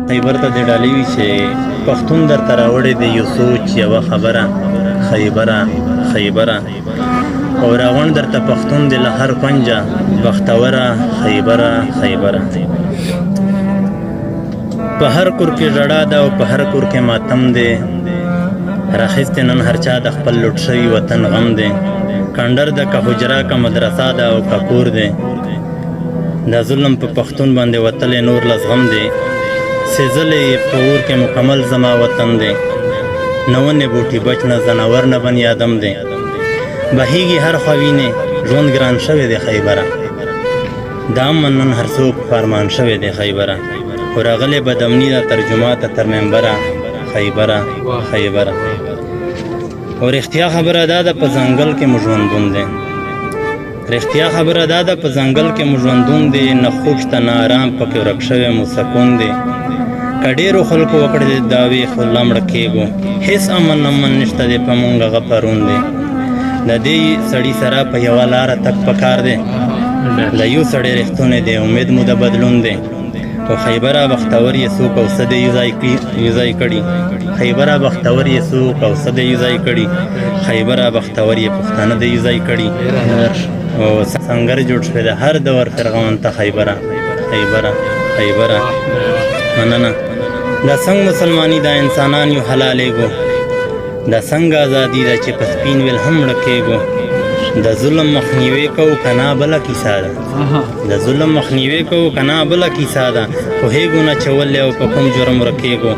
خیبر ته د ډالۍ وي چې پښتون درته راوړی دی یو سوچ یوه خبره خیبره او راغونډ درته پښتون دی له هر کونجه بختوره خیبره په هر کور کې ژړا ده او په هر کور کې ماتم دی راخیستې نن هر چا د خپل لوټ شوي وطن غم دی کندر ده که حجره که مدرسه ده او که کور دی دا ظلم په پښتون باندې وتلی نور لزغم دی سیزلی په اور کې مکمل زما وطن دی نه ونې بوټي بچ نه ځناور نه بني آدم دی بهیږي هر خوا وینې ژوند ګران شوی دی خیبره دا امن نن هر څوک فرمان شوی دی خیبره خو راغلی بدامني دا ترجمات تر ممبره خیبره او رښتیا خبره دا ده په ځنګل کې مو ژوندون دی رښتیا خبره دا ده په ځنګل کې مو ژوندون دی نه خوب شته نه ارام پکې ورک شوی مو سکون دی که ډېرو خلکو وکړې دعوې خو لا مړه کېږو هېڅ امن نشته دی په مونږ هغه پرون دی د دې سړي سره په یوه لاره تګ پکار دی د یو سړی رښتونی دی امید مو د بدلون دی او خیبره بختور یې څوک او څه دی یو ځای کړي خیبره بختور یې څوک او څه دی یو ځای کړي خیبره بختور یې پښتانه دی یو ځای کړي او سنګر جوړ شوی د هر دور فرغون ته خیبره مننه دا څنګه مسلمانی دا انسانان یو حلالېږو دا څنګه ازادي ده چې په سپین ویل هم مړه کېږو د ظلم مخنیوی کوو که نه بله کیسه ده د ظلم مخنیوی کوو که نه بله کیسه ده پوهېږو نه چې ولې او په کوم جرم ورکېږو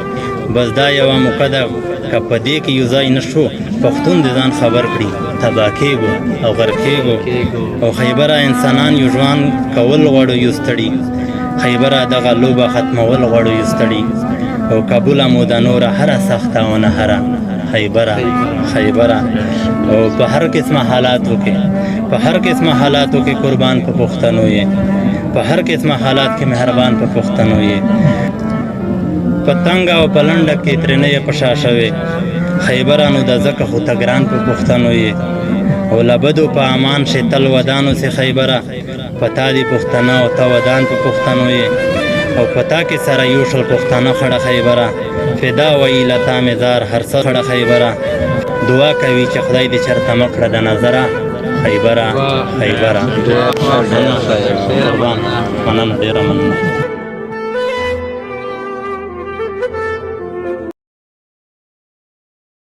بس دا یوه موقع ده که په دې کې یو ځای نه شو پښتون د ځان خبر کړي تباه کېږو او غرق کېږو او خیبره انسانان یو ژوند کول غواړو یو ستړي خیبره دغه لوبه ختمول غواړو یو ستړي او کابله مو د نوره هره سخته او نه هره خیبره او په هر قسمه حالاتو کې قربان په پښتنو یې په هر قسمه حالات کې مهربان په پښتنو یې په تنګه او په لنډه کې ترېنه یې په شا شوې خیبره نو د ځکه خو ته ګران په پښتنو یې او له بدو په امان شې تل ودانو سې خیبره په تا دې پښتنه او ته ودان په پښتنو یې او په تا کې سره یو شل پښتانه خړه خیبره فدا وایي له تا مې زار هر څه خړه خیبره دعا کوي چې خدای دې چرته مه کړه د نظره خیبره مننه ډېره مننه